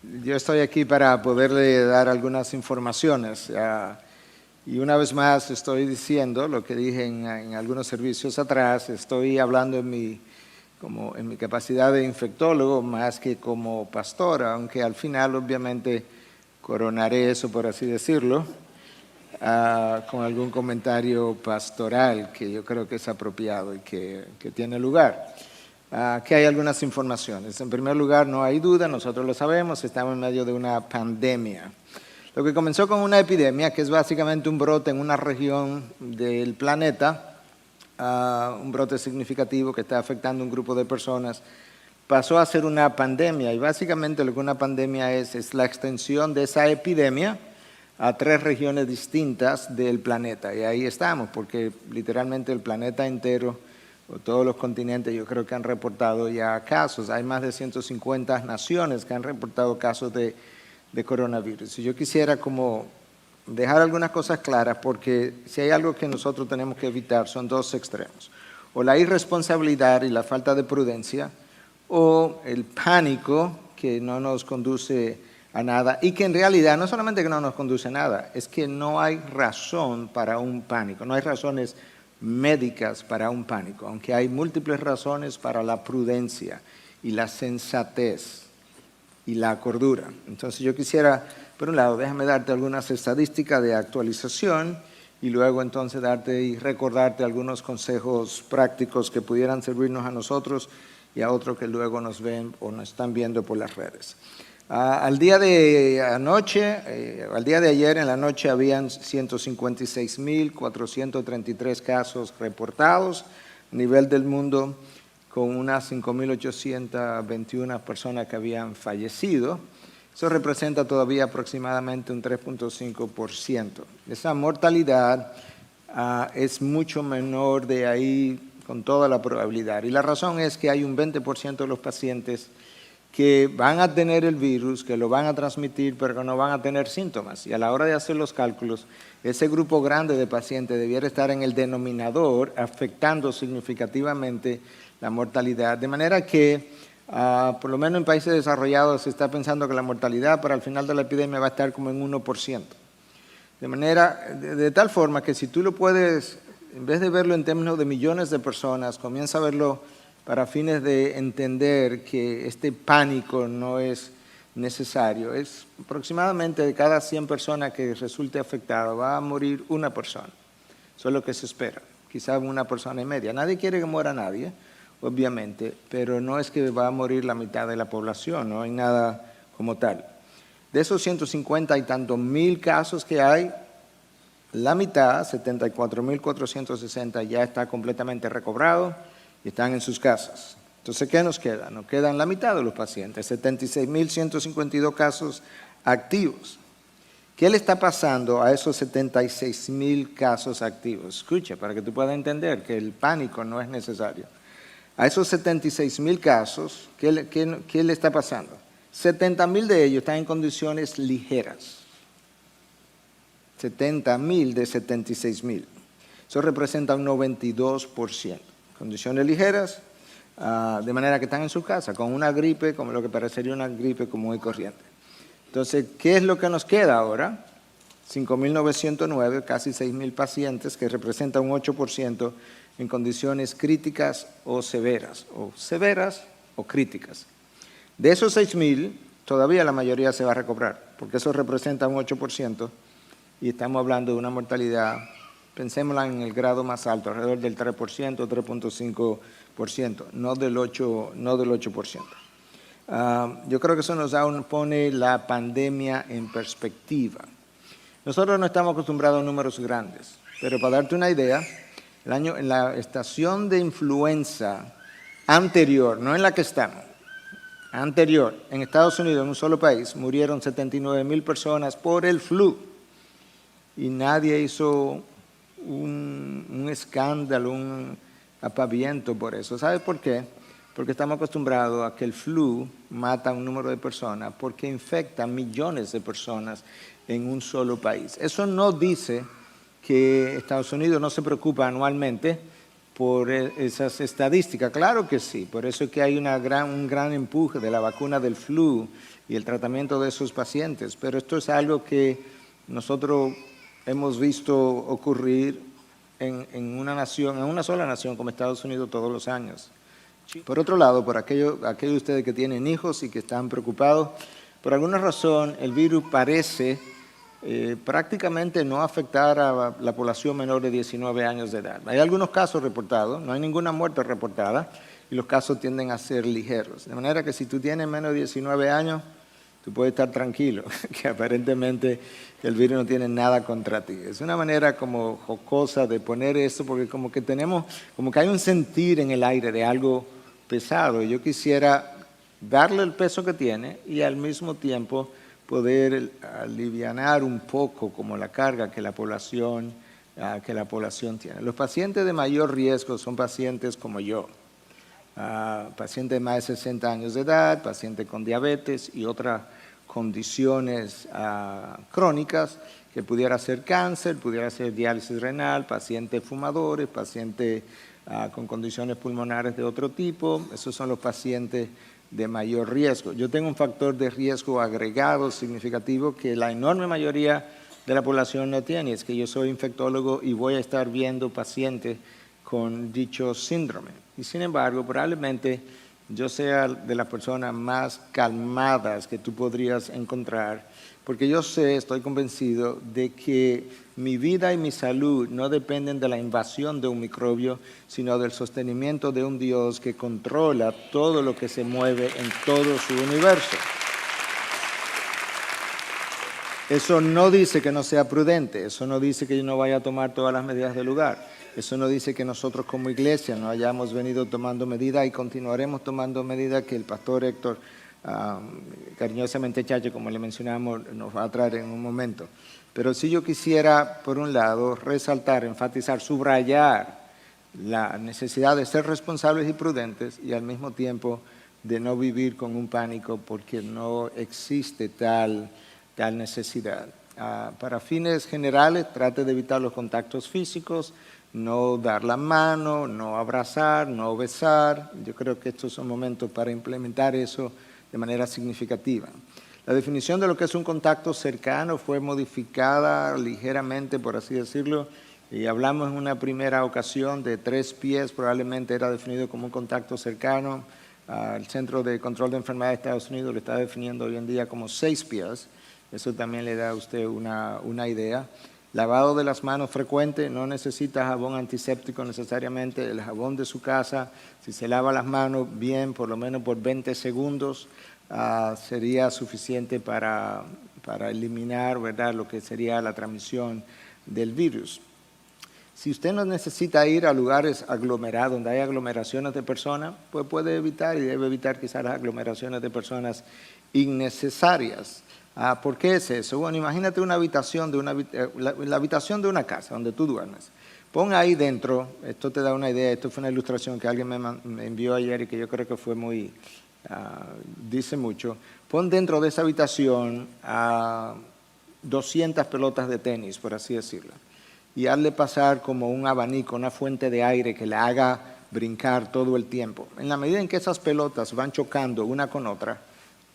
yo estoy aquí para poderle dar algunas informaciones. Y una vez más estoy diciendo lo que dije en algunos servicios atrás, estoy hablando en mi capacidad de infectólogo más que como pastor, aunque al final obviamente coronaré eso, por así decirlo, con algún comentario pastoral que yo creo que es apropiado y que tiene lugar. Aquí hay algunas informaciones. En primer lugar, no hay duda, nosotros lo sabemos, estamos en medio de una pandemia. Lo que comenzó con una epidemia, que es básicamente un brote en una región del planeta, un brote significativo que está afectando a un grupo de personas, pasó a ser una pandemia. Y básicamente lo que una pandemia es la extensión de esa epidemia a 3 regiones distintas del planeta. Y ahí estamos, porque literalmente el planeta entero, o todos los continentes, yo creo que han reportado ya casos. Hay más de 150 naciones que han reportado casos de coronavirus. Y yo quisiera como dejar algunas cosas claras, porque si hay algo que nosotros tenemos que evitar son 2 extremos. O la irresponsabilidad y la falta de prudencia, o el pánico que no nos conduce a nada, y que en realidad no solamente que no nos conduce a nada, es que no hay razón para un pánico, no hay razones médicas para un pánico, aunque hay múltiples razones para la prudencia y la sensatez y la cordura. Entonces yo quisiera, por un lado, déjame darte algunas estadísticas de actualización y luego entonces darte y recordarte algunos consejos prácticos que pudieran servirnos a nosotros y a otros que luego nos ven o nos están viendo por las redes. Al día de ayer en la noche habían 156.433 casos reportados a nivel del mundo, con unas 5.821 personas que habían fallecido. Eso representa todavía aproximadamente un 3.5%. Esa mortalidad es mucho menor de ahí con toda la probabilidad. Y la razón es que hay un 20% de los pacientes que van a tener el virus, que lo van a transmitir, pero que no van a tener síntomas. Y a la hora de hacer los cálculos, ese grupo grande de pacientes debiera estar en el denominador, afectando significativamente la mortalidad. De manera que, por lo menos en países desarrollados, se está pensando que la mortalidad para el final de la epidemia va a estar como en 1%. De tal forma que si tú lo puedes, en vez de verlo en términos de millones de personas, comienza a verlo para fines de entender que este pánico no es necesario. Es aproximadamente de cada 100 personas que resulte afectada va a morir una persona. Eso es lo que se espera, quizás una persona y media. Nadie quiere que muera nadie, obviamente, pero no es que va a morir la mitad de la población, no hay nada como tal. De esos 150 y tantos mil casos que hay, la mitad, 74.460, ya está completamente recobrado y están en sus casas. Entonces, ¿qué nos queda? Nos quedan la mitad de los pacientes, 76.152 casos activos. ¿Qué le está pasando a esos 76.000 casos activos? Escucha, para que tú puedas entender que el pánico no es necesario. A esos 76.000 casos, ¿qué le está pasando? 70.000 de ellos están en condiciones ligeras. 70.000 de 76.000. Eso representa un 92%. Condiciones ligeras, de manera que están en su casa, con una gripe, como lo que parecería una gripe común y corriente. Entonces, ¿qué es lo que nos queda ahora? 5.909, casi 6.000 pacientes, que representan un 8% en condiciones críticas o severas o críticas. De esos 6.000, todavía la mayoría se va a recobrar, porque eso representa un 8%, y estamos hablando de una mortalidad, pensémosla en el grado más alto, alrededor del 3%, 3.5%, no del 8%. Yo creo que eso nos pone la pandemia en perspectiva. Nosotros no estamos acostumbrados a números grandes, pero para darte una idea, en la estación de influenza anterior, no en la que estamos, anterior, en Estados Unidos, en un solo país, murieron 79.000 personas por el flu. Y nadie hizo un escándalo, un apaviento por eso. ¿Sabe por qué? Porque estamos acostumbrados a que el flu mata a un número de personas, porque infecta a millones de personas en un solo país. Eso no dice que Estados Unidos no se preocupa anualmente por esas estadísticas. Claro que sí, por eso es que hay un gran empuje de la vacuna del flu y el tratamiento de esos pacientes, pero esto es algo que nosotros hemos visto ocurrir en una sola nación como Estados Unidos todos los años. Por otro lado, por aquellos de ustedes que tienen hijos y que están preocupados, por alguna razón el virus parece prácticamente no afectar a la población menor de 19 años de edad. Hay algunos casos reportados, no hay ninguna muerte reportada, y los casos tienden a ser ligeros. De manera que si tú tienes menos de 19 años, tú puedes estar tranquilo, que aparentemente el virus no tiene nada contra ti. Es una manera como jocosa de poner esto, porque como que hay un sentir en el aire de algo pesado. Yo quisiera darle el peso que tiene y al mismo tiempo poder alivianar un poco como la carga que la población tiene. Los pacientes de mayor riesgo son pacientes como yo, pacientes de más de 60 años de edad, pacientes con diabetes y otras condiciones crónicas, que pudiera ser cáncer, pudiera ser diálisis renal, pacientes fumadores, pacientes con condiciones pulmonares de otro tipo. Esos son los pacientes de mayor riesgo. Yo tengo un factor de riesgo agregado significativo que la enorme mayoría de la población no tiene, es que yo soy infectólogo y voy a estar viendo pacientes con dicho síndrome. Y sin embargo, probablemente yo sea de las personas más calmadas que tú podrías encontrar, porque yo estoy convencido de que mi vida y mi salud no dependen de la invasión de un microbio, sino del sostenimiento de un Dios que controla todo lo que se mueve en todo su universo. Eso no dice que no sea prudente, eso no dice que yo no vaya a tomar todas las medidas del lugar, eso no dice que nosotros como iglesia no hayamos venido tomando medidas y continuaremos tomando medidas que el pastor Héctor, cariñosamente Chacho, como le mencionamos, nos va a traer en un momento. Pero sí yo quisiera, por un lado, resaltar, enfatizar, subrayar la necesidad de ser responsables y prudentes y al mismo tiempo de no vivir con un pánico porque no existe tal necesidad. Para fines generales, trate de evitar los contactos físicos, no dar la mano, no abrazar, no besar. Yo creo que estos son momentos para implementar eso de manera significativa. La definición de lo que es un contacto cercano fue modificada ligeramente, por así decirlo, y hablamos en una primera ocasión de 3 pies, probablemente era definido como un contacto cercano. El Centro de Control de Enfermedades de Estados Unidos lo está definiendo hoy en día como 6 pies. Eso también le da a usted una idea. Lavado de las manos frecuente, no necesita jabón antiséptico necesariamente, el jabón de su casa, si se lava las manos bien, por lo menos por 20 segundos, sería suficiente para eliminar, ¿verdad?, lo que sería la transmisión del virus. Si usted no necesita ir a lugares aglomerados, donde hay aglomeraciones de personas, pues puede evitar y debe evitar quizás las aglomeraciones de personas innecesarias. ¿Por qué es eso? Bueno, imagínate una habitación la habitación de una casa donde tú duermes. Pon ahí dentro, esto te da una idea, esto fue una ilustración que alguien me envió ayer y que yo creo que fue dice mucho. Pon dentro de esa habitación 200 pelotas de tenis, por así decirlo, y hazle pasar como un abanico, una fuente de aire que la haga brincar todo el tiempo. En la medida en que esas pelotas van chocando una con otra,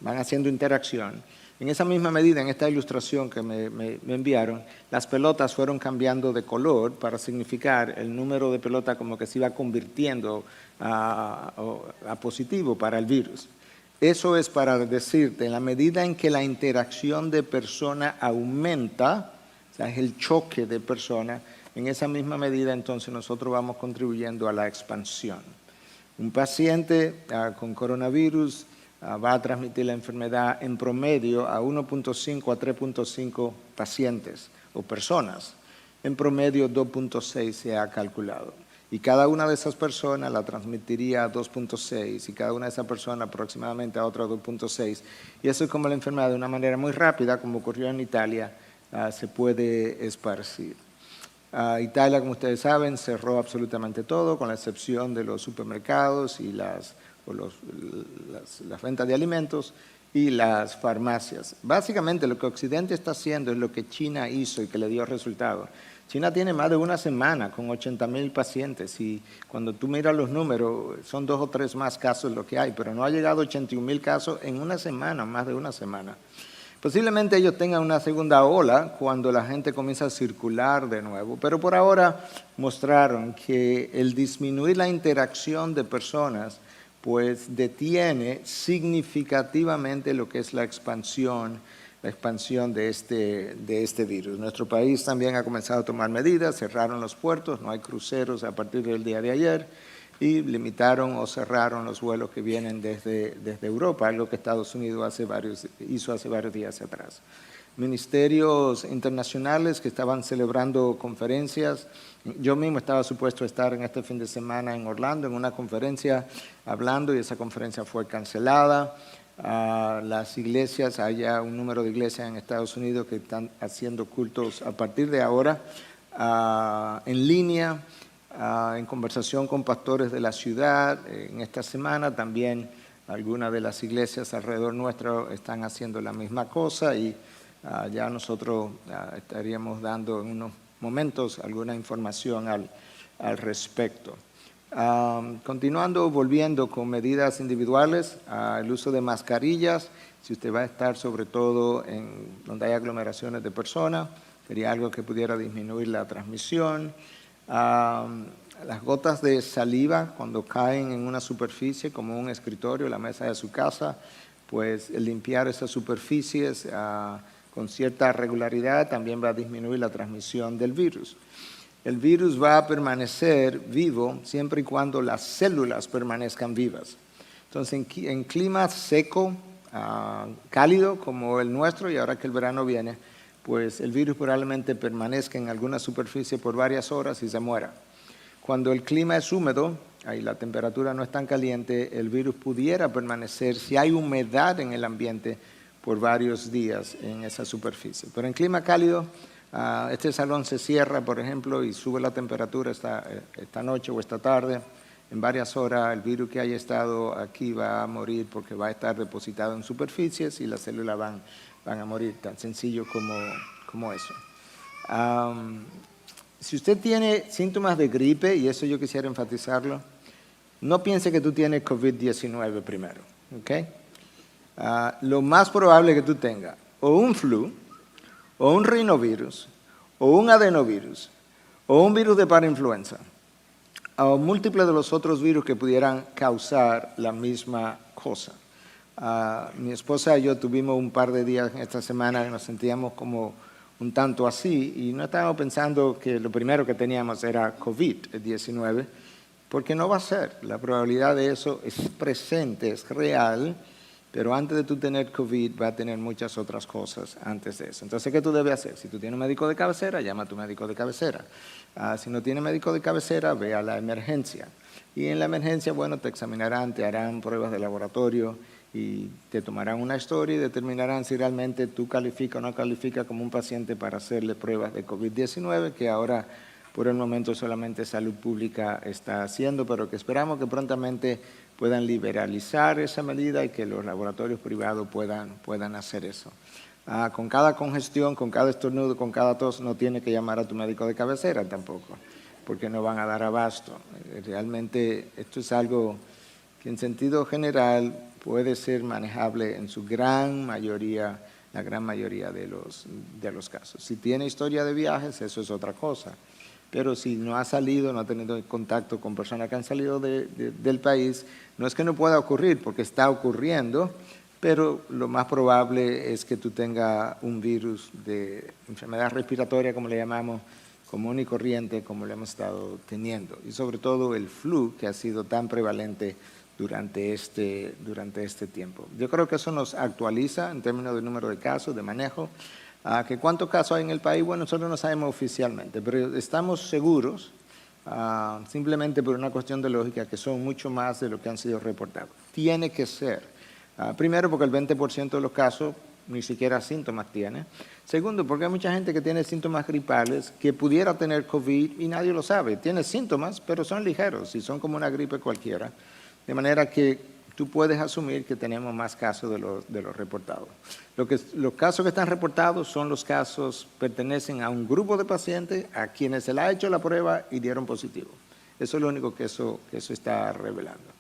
van haciendo interacción, en esa misma medida, en esta ilustración que me enviaron, las pelotas fueron cambiando de color para significar el número de pelotas como que se iba convirtiendo a positivo para el virus. Eso es para decirte, en la medida en que la interacción de persona aumenta, o sea, es el choque de personas, en esa misma medida entonces nosotros vamos contribuyendo a la expansión. Un paciente con coronavirus va a transmitir la enfermedad en promedio a 1.5 a 3.5 pacientes o personas. En promedio 2.6 se ha calculado. Y cada una de esas personas la transmitiría a 2.6 y cada una de esas personas aproximadamente a otra 2.6. Y eso es como la enfermedad de una manera muy rápida, como ocurrió en Italia, se puede esparcir. Italia, como ustedes saben, cerró absolutamente todo, con la excepción de los supermercados y las ventas de alimentos y las farmacias. Básicamente lo que Occidente está haciendo es lo que China hizo y que le dio resultado. China tiene más de una semana con 80,000 pacientes y cuando tú miras los números son 2 o 3 más casos lo que hay, pero no ha llegado a 81,000 casos en una semana, más de una semana. Posiblemente ellos tengan una segunda ola cuando la gente comienza a circular de nuevo, pero por ahora mostraron que el disminuir la interacción de personas pues detiene significativamente lo que es la expansión de este virus. Nuestro país también ha comenzado a tomar medidas, cerraron los puertos, no hay cruceros a partir del día de ayer y limitaron o cerraron los vuelos que vienen desde Europa, algo que Estados Unidos hizo hace varios días atrás. Ministerios internacionales que estaban celebrando conferencias. Yo mismo estaba supuesto a estar en este fin de semana en Orlando en una conferencia hablando y esa conferencia fue cancelada. Las iglesias, hay ya un número de iglesias en Estados Unidos que están haciendo cultos a partir de ahora en línea, en conversación con pastores de la ciudad. En esta semana también algunas de las iglesias alrededor nuestro están haciendo la misma cosa y ya nosotros estaríamos dando en unos momentos alguna información al respecto. Continuando, volviendo con medidas individuales, el uso de mascarillas, si usted va a estar sobre todo en donde hay aglomeraciones de personas, sería algo que pudiera disminuir la transmisión. Las gotas de saliva cuando caen en una superficie como un escritorio, la mesa de su casa, pues limpiar esas superficies con cierta regularidad también va a disminuir la transmisión del virus. El virus va a permanecer vivo siempre y cuando las células permanezcan vivas. Entonces, en clima seco, cálido como el nuestro, y ahora que el verano viene, pues el virus probablemente permanezca en alguna superficie por varias horas y se muera. Cuando el clima es húmedo, ahí la temperatura no es tan caliente, el virus pudiera permanecer, si hay humedad en el ambiente, por varios días en esa superficie. Pero en clima cálido, este salón se cierra, por ejemplo, y sube la temperatura esta noche o esta tarde. En varias horas el virus que haya estado aquí va a morir porque va a estar depositado en superficies y las células van a morir, tan sencillo como eso. Si usted tiene síntomas de gripe, y eso yo quisiera enfatizarlo, no piense que tú tienes COVID-19 primero, ¿ok? Lo más probable que tú tengas o un flu, o un rinovirus, o un adenovirus, o un virus de parainfluenza, o múltiples de los otros virus que pudieran causar la misma cosa. Mi esposa y yo tuvimos un par de días en esta semana que nos sentíamos como un tanto así y no estábamos pensando que lo primero que teníamos era COVID-19, porque no va a ser. La probabilidad de eso es presente, es real, pero antes de tú tener COVID va a tener muchas otras cosas antes de eso. Entonces, ¿qué tú debes hacer? Si tú tienes un médico de cabecera, llama a tu médico de cabecera. Si no tienes médico de cabecera, ve a la emergencia. Y en la emergencia, bueno, te examinarán, te harán pruebas de laboratorio y te tomarán una historia y determinarán si realmente tú calificas o no calificas como un paciente para hacerle pruebas de COVID-19, que ahora por el momento solamente Salud Pública está haciendo, pero que esperamos que prontamente puedan liberalizar esa medida y que los laboratorios privados puedan hacer eso. Con cada congestión, con cada estornudo, con cada tos, no tienes que llamar a tu médico de cabecera tampoco, porque no van a dar abasto. Realmente esto es algo que en sentido general puede ser manejable en su gran mayoría, la gran mayoría de los casos. Si tiene historia de viajes, eso es otra cosa. Pero si no ha salido, no ha tenido contacto con personas que han salido del país, no es que no pueda ocurrir, porque está ocurriendo, pero lo más probable es que tú tengas un virus de enfermedad respiratoria, como le llamamos, común y corriente, como lo hemos estado teniendo. Y sobre todo el flu, que ha sido tan prevalente durante este tiempo. Yo creo que eso nos actualiza en términos de número de casos, de manejo. ¿Que ¿Cuántos casos hay en el país? Bueno, nosotros no sabemos oficialmente, pero estamos seguros, simplemente por una cuestión de lógica, que son mucho más de lo que han sido reportados. Tiene que ser. Primero, porque el 20% de los casos ni siquiera síntomas tiene. Segundo, porque hay mucha gente que tiene síntomas gripales que pudiera tener COVID y nadie lo sabe. Tiene síntomas, pero son ligeros y son como una gripe cualquiera. De manera que tú puedes asumir que tenemos más casos de los reportados. Los casos que están reportados son los casos que pertenecen a un grupo de pacientes a quienes se le ha hecho la prueba y dieron positivo. Eso es lo único que eso está revelando.